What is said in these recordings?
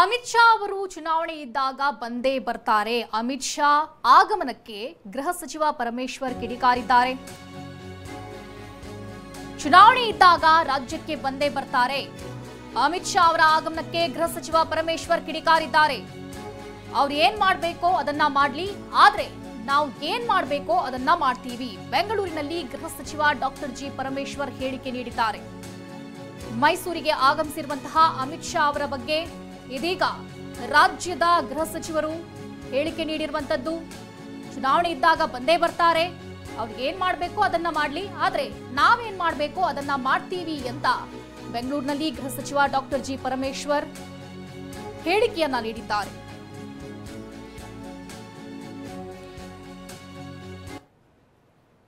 ಅಮಿತ್ ಶಾ ಅವರು ಚುನಾವಣೆ ಇದ್ದಾಗ ಬಂದೇ ಬರ್ತಾರೆ. ಅಮಿತ್ ಶಾ ಆಗಮನಕ್ಕೆ ಗೃಹ ಸಚಿವ ಪರಮೇಶ್ವರ್ ಕಿಡಿಕಾರಿದ್ದಾರೆ. ಚುನಾವಣೆ ಇದ್ದಾಗ ರಾಜ್ಯಕ್ಕೆ ಬಂದೇ ಬರ್ತಾರೆ. ಅಮಿತ್ ಶಾ ಅವರ ಆಗಮನಕ್ಕೆ ಗೃಹ ಸಚಿವ ಪರಮೇಶ್ವರ್ ಕಿಡಿಕಾರಿದ್ದಾರೆ. ಅವ್ರು ಏನ್ ಮಾಡಬೇಕೋ ಅದನ್ನ ಮಾಡ್ಲಿ, ಆದ್ರೆ ನಾವು ಏನ್ ಮಾಡಬೇಕೋ ಅದನ್ನ ಮಾಡ್ತೀವಿ. ಬೆಂಗಳೂರಿನಲ್ಲಿ ಗೃಹ ಸಚಿವ ಡಾಕ್ಟರ್ ಜಿ ಪರಮೇಶ್ವರ್ ಹೇಳಿಕೆ ನೀಡಿದ್ದಾರೆ. ಮೈಸೂರಿಗೆ ಆಗಮಿಸಿರುವಂತಹ ಅಮಿತ್ ಶಾ ಅವರ ಬಗ್ಗೆ ಇದೀಗ ರಾಜ್ಯದ ಗೃಹ ಸಚಿವರು ಹೇಳಿಕೆ ನೀಡಿರುವಂತದ್ದು. ಚುನಾವಣೆ ಇದ್ದಾಗ ಬಂದೇ ಬರ್ತಾರೆ, ಅವ್ರಿಗೆ ಏನ್ ಮಾಡಬೇಕೋ ಅದನ್ನ ಮಾಡ್ಲಿ, ಆದ್ರೆ ನಾವೇನ್ ಮಾಡಬೇಕೋ ಅದನ್ನ ಮಾಡ್ತೀವಿ ಅಂತ ಬೆಂಗಳೂರಿನಲ್ಲಿ ಗೃಹ ಸಚಿವ ಡಾಕ್ಟರ್ ಜಿ ಪರಮೇಶ್ವರ್ ಹೇಳಿಕೆಯನ್ನ ನೀಡಿದ್ದಾರೆ.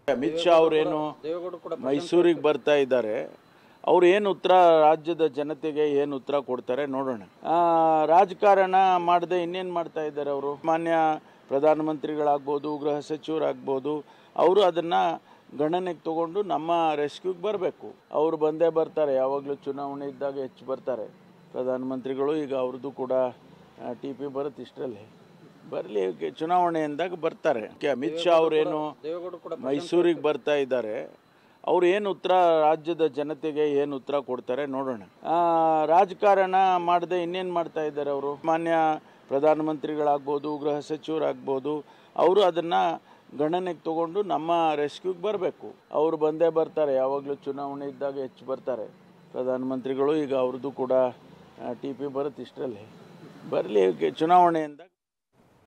ಅಮಿತ್ ಶಾ ಅವರೇನು ಮೈಸೂರಿಗೆ ಬರ್ತಾ ಇದ್ದಾರೆ, ಅವ್ರು ಏನು ಉತ್ತರ ರಾಜ್ಯದ ಜನತೆಗೆ ಏನು ಉತ್ತರ ಕೊಡ್ತಾರೆ ನೋಡೋಣ. ರಾಜಕಾರಣ ಮಾಡದೆ ಇನ್ನೇನು ಮಾಡ್ತಾ ಇದ್ದಾರೆ ಅವರು. ಮಾನ್ಯ ಪ್ರಧಾನಮಂತ್ರಿಗಳಾಗ್ಬೋದು, ಗೃಹ ಸಚಿವರಾಗ್ಬೋದು, ಅವರು ಅದನ್ನು ಗಣನೆಗೆ ತಗೊಂಡು ನಮ್ಮ ರೆಸ್ಕ್ಯೂಗೆ ಬರಬೇಕು. ಅವರು ಬಂದೇ ಬರ್ತಾರೆ, ಯಾವಾಗಲೂ ಚುನಾವಣೆ ಇದ್ದಾಗ ಹೆಚ್ಚು ಬರ್ತಾರೆ ಪ್ರಧಾನಮಂತ್ರಿಗಳು. ಈಗ ಅವ್ರದ್ದು ಕೂಡ TP ಬರುತ್ತೆ, ಇಷ್ಟರಲ್ಲಿ ಬರಲಿ, ಚುನಾವಣೆ ಅಂದಾಗ ಬರ್ತಾರೆ. ಅಮಿತ್ ಶಾ ಅವರೇನು ಮೈಸೂರಿಗೆ ಬರ್ತಾ ಇದ್ದಾರೆ, ಅವ್ರು ಏನು ಉತ್ತರ ರಾಜ್ಯದ ಜನತೆಗೆ ಏನು ಉತ್ತರ ಕೊಡ್ತಾರೆ ನೋಡೋಣ. ರಾಜಕಾರಣ ಮಾಡದೆ ಇನ್ನೇನು ಮಾಡ್ತಾ ಇದ್ದಾರೆ ಅವರು. ಮಾನ್ಯ ಪ್ರಧಾನಮಂತ್ರಿಗಳಾಗ್ಬೋದು, ಗೃಹ ಸಚಿವರಾಗ್ಬೋದು, ಅವರು ಅದನ್ನು ಗಣನೆಗೆ ತಗೊಂಡು ನಮ್ಮ ರೆಸ್ಕ್ಯೂಗೆ ಬರಬೇಕು. ಅವರು ಬಂದೇ ಬರ್ತಾರೆ, ಯಾವಾಗಲೂ ಚುನಾವಣೆ ಇದ್ದಾಗ ಹೆಚ್ಚು ಬರ್ತಾರೆ ಪ್ರಧಾನಮಂತ್ರಿಗಳು. ಈಗ ಅವ್ರದ್ದು ಕೂಡ TP ಬರುತ್ತೆ, ಇಷ್ಟರಲ್ಲಿ ಬರಲಿ, ಚುನಾವಣೆ ಅಂದಾಗ